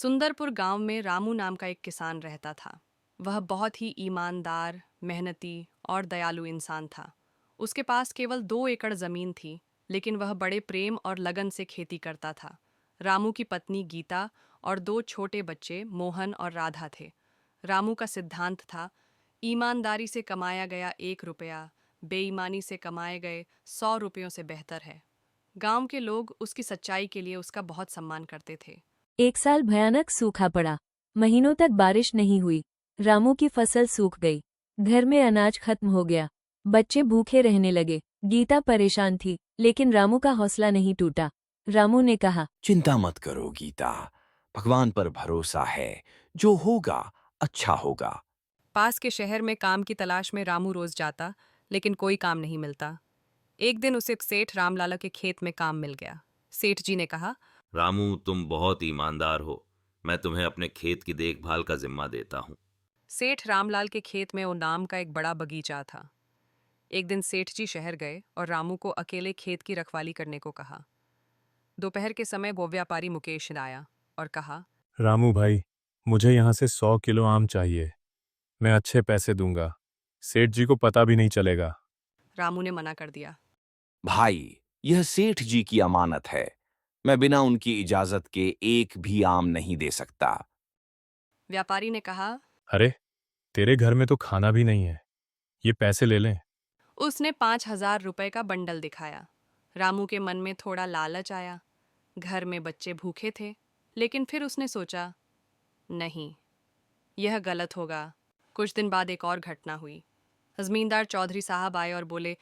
सुंदरपुर गांव में रामू नाम का एक किसान रहता था। वह बहुत ही ईमानदार, मेहनती और दयालु इंसान था। उसके पास केवल 2 एकड़ जमीन थी, लेकिन वह बड़े प्रेम और लगन से खेती करता था। रामू की पत्नी गीता और 2 छोटे बच्चे मोहन और राधा थे। रामू का सिद्धांत था, ईमानदारी से कमाया गया 1 रुपया बेईमानी से कमाए गए 100 रुपयों से बेहतर है। गांव के लोग उसकी सच्चाई के लिए उसका बहुत सम्मान करते थे। एक साल भयानक सूखा पड़ा। महीनों तक बारिश नहीं हुई। रामू की फसल सूख गई। घर में अनाज खत्म हो गया। बच्चे भूखे रहने लगे। गीता परेशान थी, लेकिन रामू का हौसला नहीं टूटा। रामू ने कहा, चिंता मत करो गीता, भगवान पर भरोसा है। जो होगा अच्छा होगा। पास के शहर में काम की तलाश में रामू रोज जाता, लेकिन कोई काम नहीं मिलता। एक दिन उसे सेठ रामलाला के खेत में काम मिल गया। सेठ जी ने कहा, रामू, तुम बहुत ईमानदार हो। मैं तुम्हें अपने खेत की देखभाल का जिम्मा देता हूँ। सेठ रामलाल के खेत में ओनाम का एक बड़ा बगीचा था। एक दिन सेठ जी शहर गए और रामू को अकेले खेत की रखवाली करने को कहा। दोपहर के समय वो व्यापारी मुकेश आया और कहा, रामू भाई, मुझे यहाँ से 100 किलो आम चाहिए। मैं अच्छे पैसे दूंगा। सेठ जी को पता भी नहीं चलेगा। रामू ने मना कर दिया। भाई, यह सेठ जी की अमानत है। मैं बिना उनकी इजाजत के एक भी आम नहीं दे सकता। व्यापारी ने कहा। अरे, तेरे घर में तो खाना भी नहीं है। ये पैसे ले लें। उसने 5,000 रुपए का बंडल दिखाया। रामू के मन में थोड़ा लालच आया। घर में बच्चे भूखे थे, लेकिन फिर उसने सोचा, नहीं, यह गलत होगा। कुछ दिन बाद एक और घटना हुई। जमींदार चौधरी साहब आए और बोले,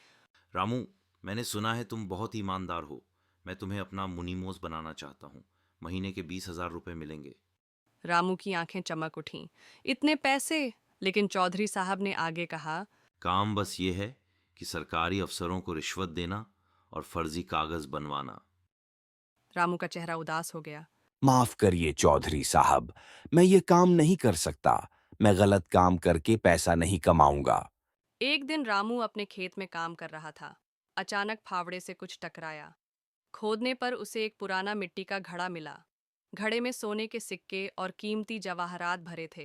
रामू, मैंने सुना है तुम बहुत ईमानदार हो। मैं तुम्हें अपना मुनीमोज बनाना चाहता हूँ। महीने के 20,000 रुपये मिलेंगे। रामू की आंखें चमक उठीं। इतने पैसे? लेकिन चौधरी साहब ने आगे कहा, काम बस ये है कि सरकारी अफसरों को रिश्वत देना और फर्जी कागज बनवाना। रामू का चेहरा उदास हो गया। माफ करिए चौधरी साहब, मैं ये काम नहीं कर सकता। मैं गलत काम करके पैसा नहीं कमाऊंगा। एक दिन रामू अपने खेत में काम कर रहा था। अचानक फावड़े से कुछ टकराया। खोदने पर उसे एक पुराना मिट्टी का घड़ा मिला। घड़े में सोने के सिक्के और कीमती जवाहरात भरे थे।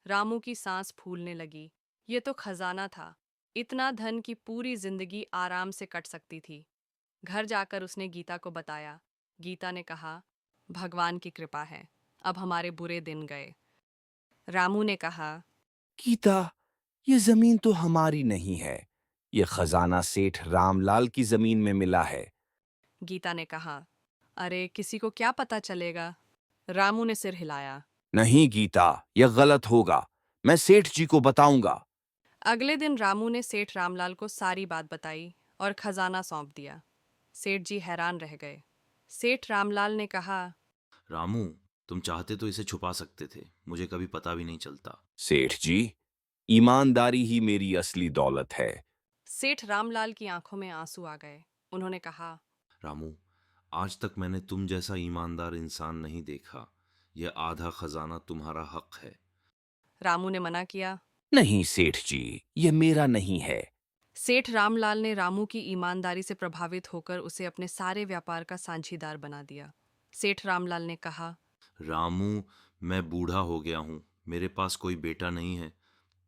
रामू की सांस फूलने लगी। ये तो खजाना था। इतना धन की पूरी जिंदगी आराम से कट सकती थी। घर जाकर उसने गीता को बताया। गीता ने कहा, भगवान की कृपा है, अब हमारे बुरे दिन गए। रामू ने कहा, गीता, ये जमीन तो हमारी नहीं है। ये खजाना सेठ रामलाल की जमीन में मिला है। गीता ने कहा, अरे किसी को क्या पता चलेगा। रामू ने सिर हिलाया। नहीं गीता, यह गलत होगा। मैं सेठ जी को बताऊंगा। अगले दिन रामू ने सेठ रामलाल को सारी बात बताई और खजाना सौंप दिया। सेठ जी हैरान रह गए। सेठ रामलाल ने कहा, रामू, तुम चाहते तो इसे छुपा सकते थे। मुझे कभी पता भी नहीं चलता। सेठ जी, ईमानदारी ही मेरी असली दौलत है। सेठ रामलाल की आंखों में आंसू आ गए। उन्होंने कहा, रामू, आज तक मैंने तुम जैसा ईमानदार इंसान नहीं देखा। यह आधा खजाना तुम्हारा हक है। रामू ने मना किया। नहीं सेठ जी, यह मेरा नहीं है। सेठ रामलाल ने रामू की ईमानदारी से प्रभावित होकर उसे अपने सारे व्यापार का साझीदार बना दिया। सेठ रामलाल ने कहा, रामू, मैं बूढ़ा हो गया हूँ। मेरे पास कोई बेटा नहीं है।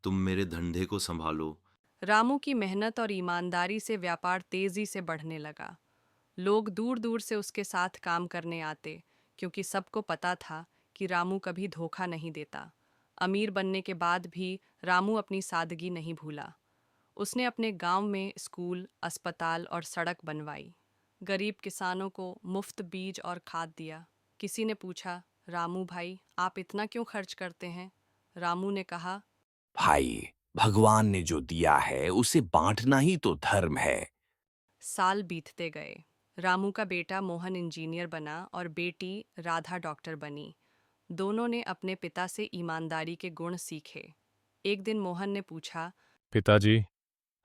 तुम मेरे धंधे को संभालो। रामू की मेहनत और ईमानदारी से व्यापार तेजी से बढ़ने लगा। लोग दूर दूर से उसके साथ काम करने आते, क्योंकि सबको पता था कि रामू कभी धोखा नहीं देता। अमीर बनने के बाद भी रामू अपनी सादगी नहीं भूला। उसने अपने गांव में स्कूल, अस्पताल और सड़क बनवाई। गरीब किसानों को मुफ्त बीज और खाद दिया। किसी ने पूछा, रामू भाई, आप इतना क्यों खर्च करते हैं? रामू ने कहा, भाई, भगवान ने जो दिया है उसे बांटना ही तो धर्म है। साल बीतते गए। रामू का बेटा मोहन इंजीनियर बना और बेटी राधा डॉक्टर बनी। दोनों ने अपने पिता से ईमानदारी के गुण सीखे। एक दिन मोहन ने पूछा, पिताजी,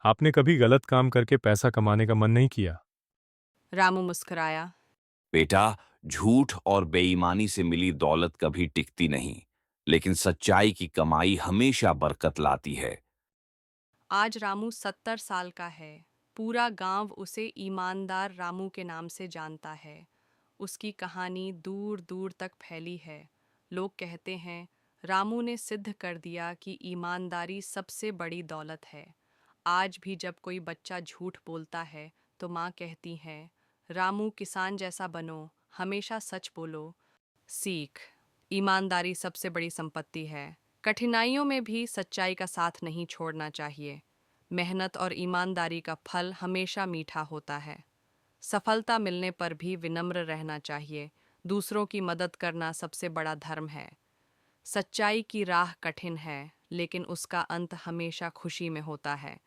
आपने कभी गलत काम करके पैसा कमाने का मन नहीं किया? रामू मुस्कुराया। बेटा, झूठ और बेईमानी से मिली दौलत कभी टिकती नहीं, लेकिन सच्चाई की कमाई हमेशा बरकत लाती है। आज रामू 70 साल का है। पूरा गांव उसे ईमानदार रामू के नाम से जानता है। उसकी कहानी दूर दूर तक फैली है। लोग कहते हैं, रामू ने सिद्ध कर दिया कि ईमानदारी सबसे बड़ी दौलत है। आज भी जब कोई बच्चा झूठ बोलता है तो माँ कहती है, रामू किसान जैसा बनो, हमेशा सच बोलो। सीख: ईमानदारी सबसे बड़ी संपत्ति है। कठिनाइयों में भी सच्चाई का साथ नहीं छोड़ना चाहिए। मेहनत और ईमानदारी का फल हमेशा मीठा होता है। सफलता मिलने पर भी विनम्र रहना चाहिए। दूसरों की मदद करना सबसे बड़ा धर्म है। सच्चाई की राह कठिन है, लेकिन उसका अंत हमेशा खुशी में होता है।